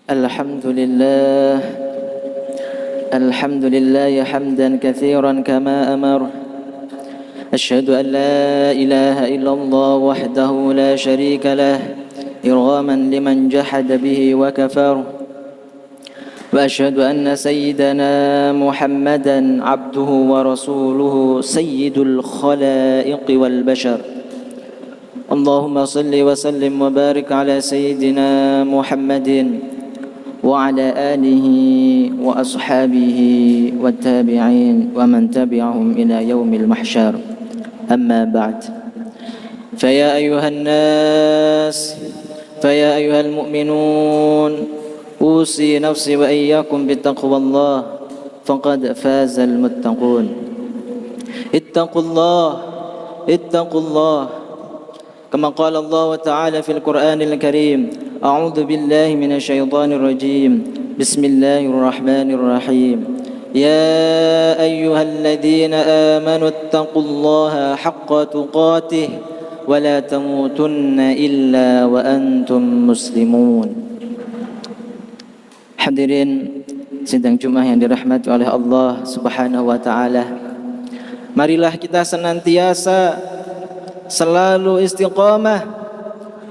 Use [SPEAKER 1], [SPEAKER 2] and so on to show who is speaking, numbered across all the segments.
[SPEAKER 1] الحمد لله الحمد لله حمدا كثيرا كما أمر. أشهد أن لا إله إلا الله وحده لا شريك له إرغاما لمن جحد به وكفر. وأشهد أن سيدنا محمدا عبده ورسوله سيد الخلائق والبشر. اللهم صل وسلم وبارك على سيدنا محمد وعلى آله وأصحابه والتابعين ومن تبعهم إلى يوم المحشر. أما بعد، فيا أيها الناس، فيا أيها المؤمنون، أوصي نفسي وإياكم بتقوى الله، فقد فاز المتقون. اتقوا الله اتقوا الله، كما قال الله تعالى في القرآن الكريم: أعوذ بالله من الشيطان الرجيم، بسم الله الرحمن الرحيم. يا أيها الذين آمنوا اتقوا الله حق تقاته ولا تموتن إلا وأنتم مسلمون. Hadirin sidang Jumat yang dirahmati oleh Allah Subhanahu wa taala. Marilah kita senantiasa selalu istiqamah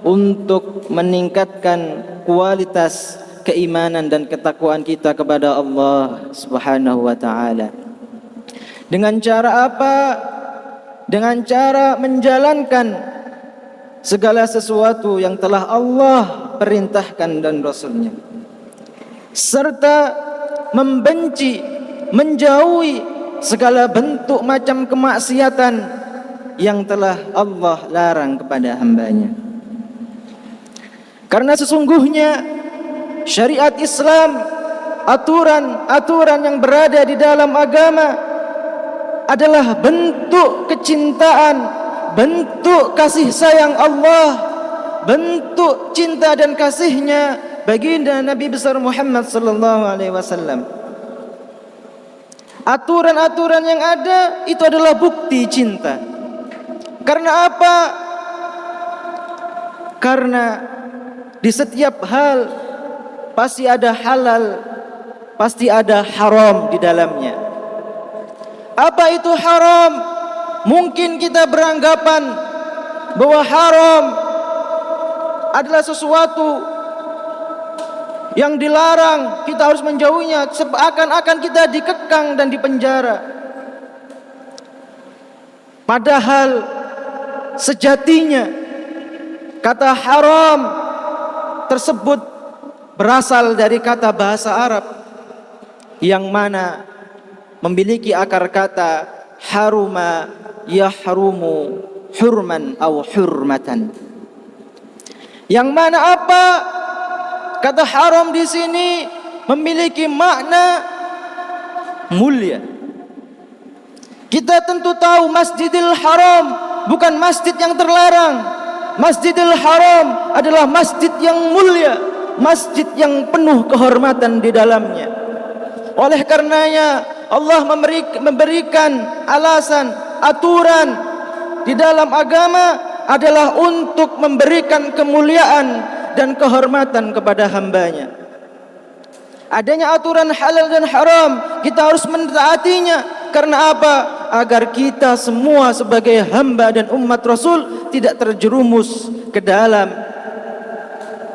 [SPEAKER 1] untuk meningkatkan kualitas keimanan dan ketakwaan kita kepada Allah Subhanahu wa taala. Dengan cara apa? Dengan cara menjalankan segala sesuatu yang telah Allah perintahkan dan Rasul-Nya, serta membenci, menjauhi segala bentuk macam kemaksiatan yang telah Allah larang kepada hamba-Nya. Karena sesungguhnya syariat Islam, aturan-aturan yang berada di dalam agama adalah bentuk kecintaan, bentuk kasih sayang Allah, bentuk cinta dan kasih-Nya baginda Nabi besar Muhammad sallallahu alaihi wasallam. Aturan-aturan yang ada itu adalah bukti cinta. Karena apa? Karena di setiap hal pasti ada halal, pasti ada haram di dalamnya. Apa itu haram? Mungkin kita beranggapan bahwa haram adalah sesuatu yang dilarang, kita harus menjauhinya, seakan-akan kita dikekang dan dipenjara. Padahal sejatinya kata haram tersebut berasal dari kata bahasa Arab yang mana memiliki akar kata haruma yahrumu hurman atau hurmatan, yang mana apa? Kata haram di sini memiliki makna mulia. Kita tentu tahu Masjidil Haram bukan masjid yang terlarang. Masjidil Haram adalah masjid yang mulia, masjid yang penuh kehormatan di dalamnya. Oleh karenanya Allah memberikan alasan, aturan di dalam agama adalah untuk memberikan kemuliaan dan kehormatan kepada hamba-Nya. Adanya aturan halal dan haram, kita harus mentaatinya. Karena apa? Agar kita semua sebagai hamba dan umat Rasul tidak terjerumus ke dalam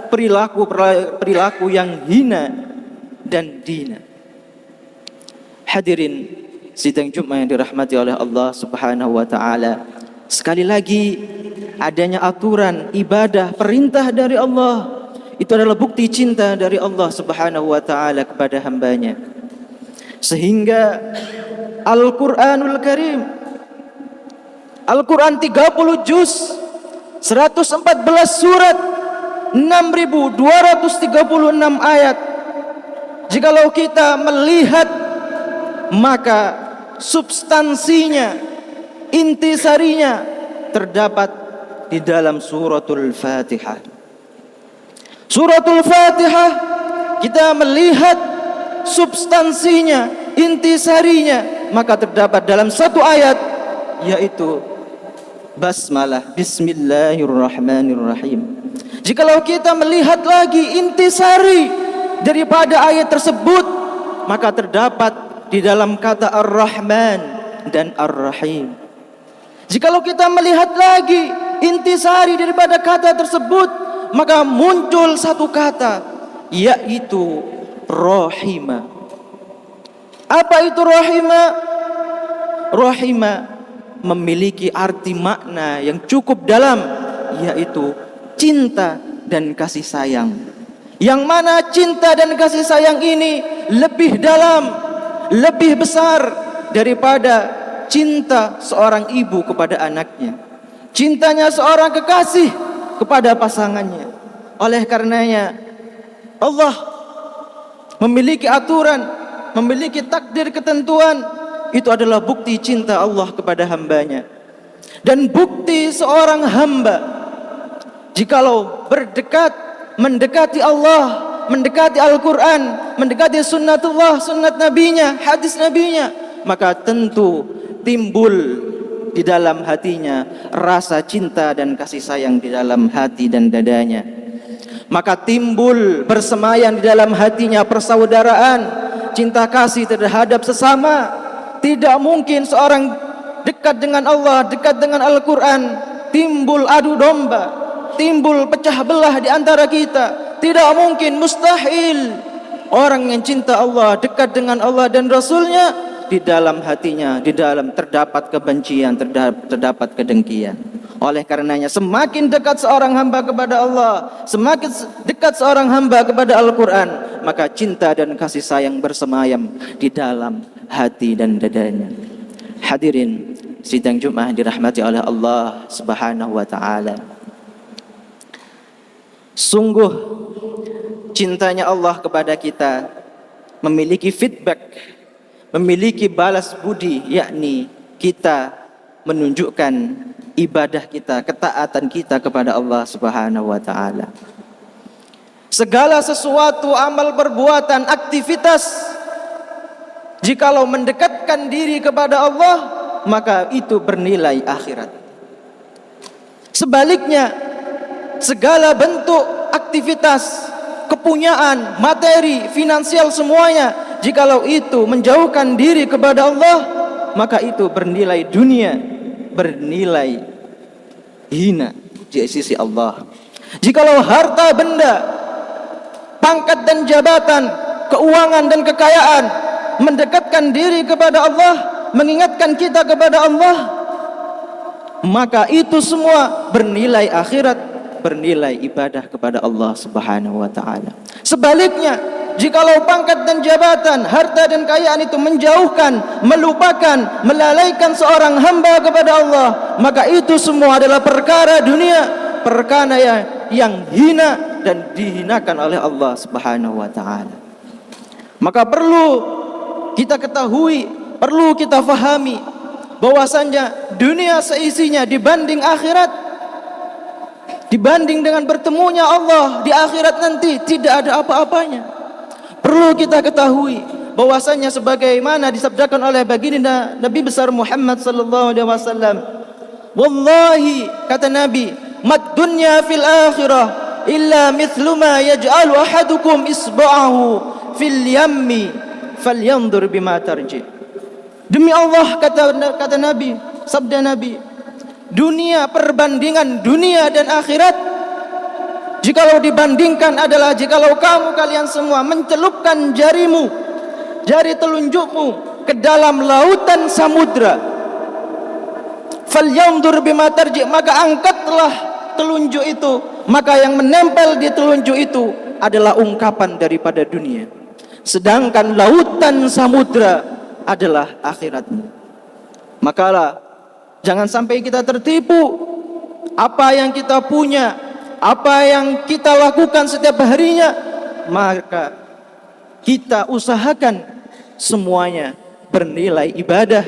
[SPEAKER 1] perilaku yang hina dan dina. Hadirin sidang Jumat yang dirahmati oleh Allah Subhanahu wa taala. Sekali lagi, adanya aturan ibadah perintah dari Allah itu adalah bukti cinta dari Allah Subhanahu wa taala kepada hamba-Nya. Sehingga Al-Qur'anul Karim, Al-Qur'an 30 juz, 114 surat, 6.236 ayat. Jikalau kita melihat, maka substansinya, intisarinya terdapat di dalam suratul Fatihah. Suratul Fatihah kita melihat substansinya, intisarinya, maka terdapat dalam satu ayat, yaitu basmalah, bismillahirrahmanirrahim. Jikalau kita melihat lagi intisari daripada ayat tersebut, maka terdapat di dalam kata Ar-Rahman dan Ar-Rahim. Jikalau kita melihat lagi intisari daripada kata tersebut, maka muncul satu kata, yaitu Rahima. Apa itu Rahima? Rahima memiliki arti makna yang cukup dalam, yaitu cinta dan kasih sayang. Yang mana cinta dan kasih sayang ini lebih dalam, lebih besar daripada cinta seorang ibu kepada anaknya, cintanya seorang kekasih kepada pasangannya. Oleh karenanya Allah memiliki aturan, memiliki takdir ketentuan. Itu adalah bukti cinta Allah kepada hambanya. Dan bukti seorang hamba jikalau berdekat, mendekati Allah, mendekati Al-Quran, mendekati sunnatullah, sunnat nabinya, hadis nabinya, maka tentu timbul di dalam hatinya rasa cinta dan kasih sayang di dalam hati dan dadanya. Maka timbul bersemayam di dalam hatinya persaudaraan, cinta kasih terhadap sesama. Tidak mungkin seorang dekat dengan Allah, dekat dengan Al-Quran, timbul adu domba, timbul pecah belah di antara kita. Tidak mungkin, mustahil. Orang yang cinta Allah, dekat dengan Allah dan Rasulnya, di dalam hatinya, di dalam terdapat kebencian, terdapat kedengkian. Oleh karenanya semakin dekat seorang hamba kepada Allah, semakin dekat seorang hamba kepada Al-Quran, maka cinta dan kasih sayang bersemayam di dalam hati dan dadanya. Hadirin sidang Jumat dirahmati oleh Allah Subhanahu wa taala. Sungguh cintanya Allah kepada kita memiliki feedback, memiliki balas budi, yakni kita menunjukkan ibadah kita, ketaatan kita kepada Allah Subhanahu wa taala. Segala sesuatu, amal perbuatan, aktivitas, jikalau mendekatkan diri kepada Allah, maka itu bernilai akhirat. Sebaliknya, segala bentuk aktivitas, kepunyaan, materi, finansial semuanya, jikalau itu menjauhkan diri kepada Allah, maka itu bernilai dunia, bernilai hina di sisi Allah. Jikalau harta benda, pangkat dan jabatan, keuangan dan kekayaan mendekatkan diri kepada Allah, mengingatkan kita kepada Allah, maka itu semua bernilai akhirat, bernilai ibadah kepada Allah Subhanahu wa taala. Sebaliknya, jikalau pangkat dan jabatan, harta dan kekayaan itu menjauhkan, melupakan, melalaikan seorang hamba kepada Allah, maka itu semua adalah perkara dunia, perkara yang hina dan dihinakan oleh Allah Subhanahu wa taala. Maka perlu kita ketahui, perlu kita fahami bahwasanya dunia seisinya dibanding akhirat, dibanding dengan bertemunya Allah di akhirat nanti, tidak ada apa-apanya. Perlu kita ketahui bahwasanya sebagaimana disabdakan oleh baginda Nabi besar Muhammad sallallahu alaihi wasallam, wallahi, kata Nabi, mad dunya fil akhirah illa mithlu ma yaj'alu ahadukum isba'ahu fil yammi falyanzur bima tarji. Demi Allah, kata Nabi, sabda Nabi, dunia, perbandingan dunia dan akhirat, jikalau dibandingkan adalah jikalau kalian semua mencelupkan jarimu, jari telunjukmu ke dalam lautan samudra, falyanzur bima tarji, maka angkatlah telunjuk itu, maka yang menempel di telunjuk itu adalah ungkapan daripada dunia, sedangkan lautan samudra adalah akhiratmu. Makalah jangan sampai kita tertipu. Apa yang kita punya, apa yang kita lakukan setiap harinya, maka kita usahakan semuanya bernilai ibadah,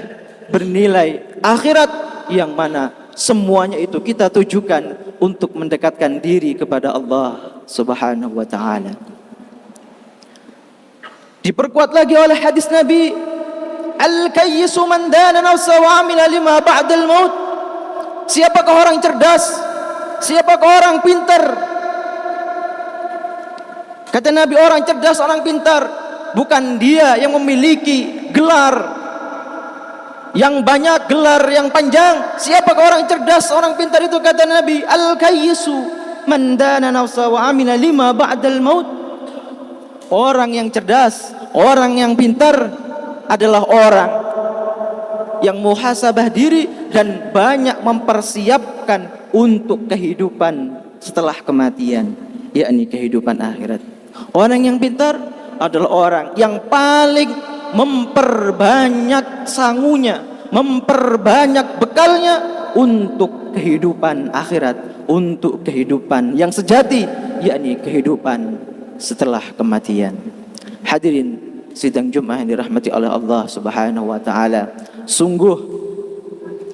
[SPEAKER 1] bernilai akhirat, yang mana semuanya itu kita tujukan untuk mendekatkan diri kepada Allah Subhanahu wa taala. Diperkuat lagi oleh hadis Nabi, al-kayyisu man dana nafsahu wa amila lima ba'dal maut. Siapakah orang cerdas, siapakah orang pintar Kata Nabi, orang cerdas, orang pintar bukan dia yang memiliki gelar yang banyak, gelar yang panjang. Siapakah orang cerdas, orang pintar itu? Kata Nabi, al-kayyisu man dana nafsa wa amila lima ba'dal maut. Orang yang cerdas, orang yang pintar adalah orang yang muhasabah diri dan banyak mempersiapkan untuk kehidupan setelah kematian, yakni kehidupan akhirat. Orang yang pintar adalah orang yang paling memperbanyak sangunya, memperbanyak bekalnya untuk kehidupan akhirat, untuk kehidupan yang sejati, yakni kehidupan setelah kematian. Hadirin sidang Jumat yang dirahmati oleh Allah Subhanahu wa taala, sungguh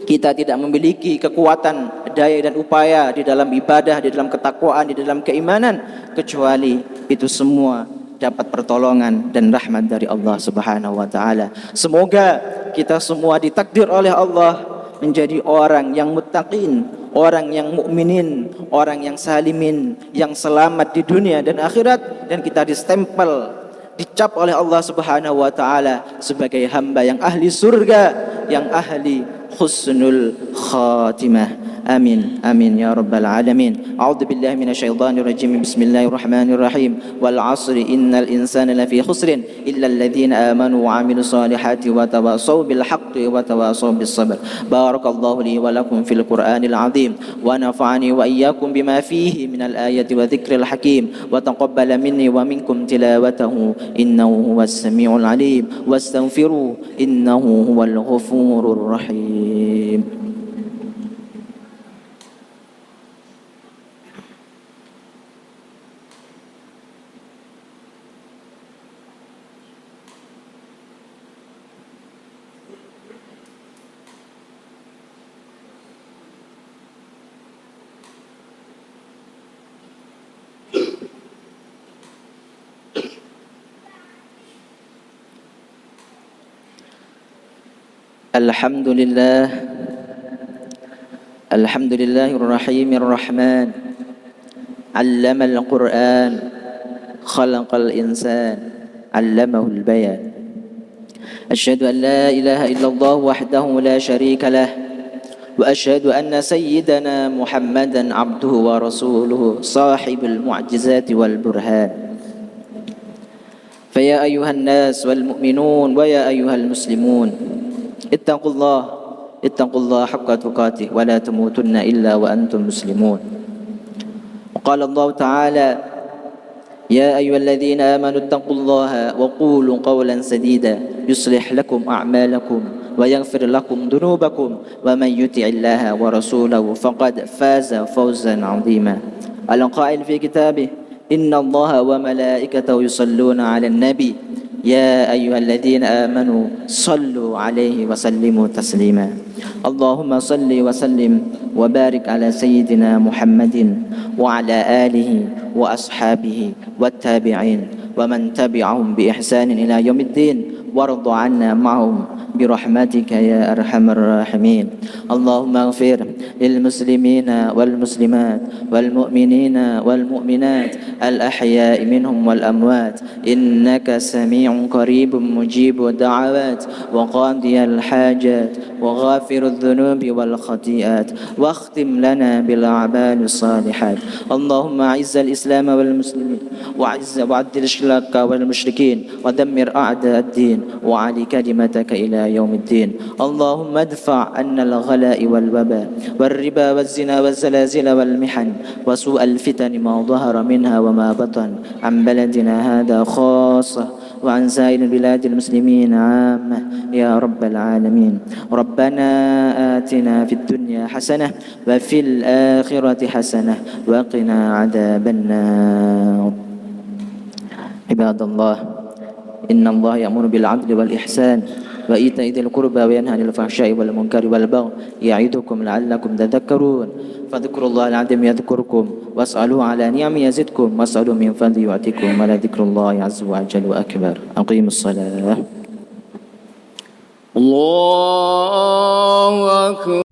[SPEAKER 1] kita tidak memiliki kekuatan, daya dan upaya di dalam ibadah, di dalam ketakwaan, di dalam keimanan, kecuali itu semua dapat pertolongan dan rahmat dari Allah Subhanahu wa taala. Semoga kita semua ditakdir oleh Allah menjadi orang yang muttaqin, orang yang mukminin, orang yang salimin, yang selamat di dunia dan akhirat, dan kita distempel, dicap oleh Allah Subhanahu wa taala sebagai hamba yang ahli surga, yang ahli husnul khatimah. Amin amin ya rabbal alamin. A'udzu billahi minasyaitonir rajim. Bismillahirrahmanirrahim. Wal 'asri innal insana lafi khusrin illa alladhina amanu wa 'amilus solihati wa tawassaw bil haqqi wa tawassaw bis sabr. Barakallahu li wa lakum fil Qur'anil 'azim wa nafa'ani wa iyyakum bima fihi minal ayati wa dzikril hakim wa taqabbala minni wa minkum tilawatahu innahu huwas samiul 'alim wastaghfiruhu innahu huwal ghafurur rahim. Alhamdulillah, alhamdulillahir rahimir rahman, 'allamal Qur'an, khalaqal insan, 'allamahul bayan. Asyhadu an la ilaha illallah wahdahu la syarika lah, wa asyhadu anna sayyidana Muhammadan 'abduhu wa rasuluhu, sahibul mu'jizati wal burhan. Fa ya ayyuhan nas wal mu'minun wa ya ayyuhal muslimun, ittaqullah haqqa tuqatih wa la tamutunna illa wa antum muslimun. Qala Allah Ta'ala, ya ayyuhalladzina amanu ittaqullaha wa qulu qawlan sadida yuslih lakum a'malakum wa yaghfir lakum dhunubakum wa man yuti'illaha wa rasulahu faqad faza fawzan 'azima. Al-qa'il fi kitabih, inna Allaha wa malaikatahu yusalluna 'alan nabi ya ayyuhalladzina amanu sallu alaihi wa sallimu taslima. Allahumma salli wa sallim wa barik ala sayyidina Muhammadin wa ala alihi wa ashabihi wa tabi'in wa man tabi'ahum bi ihsanin ila yaumiddin warḍa 'anna ma'hum برحمتك يا أرحم الراحمين. اللهم اغفر للمسلمين والمسلمات والمؤمنين والمؤمنات الأحياء منهم والأموات إنك سميع قريب مجيب الدعوات وقاضي الحاجات وغافر الذنوب والخطيئات واختم لنا بالأعمال الصالحات. اللهم أعز الإسلام والمسلمين وعدل الشرك والمشركين ودمر أعداء الدين وعلي كلمتك إلى يوم الدين. اللهم ادفع عنا الغلاء والوباء والربا والزنا والزلازل والمحن وسوء الفتن ما ظهر منها وما بطن عن بلدنا هذا خاصة وعن سائر بلاد المسلمين عامة يا رب العالمين. ربنا آتنا في الدنيا حسنة وفي الآخرة حسنة وقنا عذاب النار. عباد الله، إن الله يأمر بالعدل والإحسان وإيتاء ذي القربى وينهى عن الفحشاء والمنكر والبغي يعظكم لعلكم تذكرون. فاذكروا الله العظيم يذكركم واسألوه على نعم يزدكم واسألوا من فضله يعطيكم ولذكر الله عز وجل أكبر. أقيموا الصلاة. الله أكبر.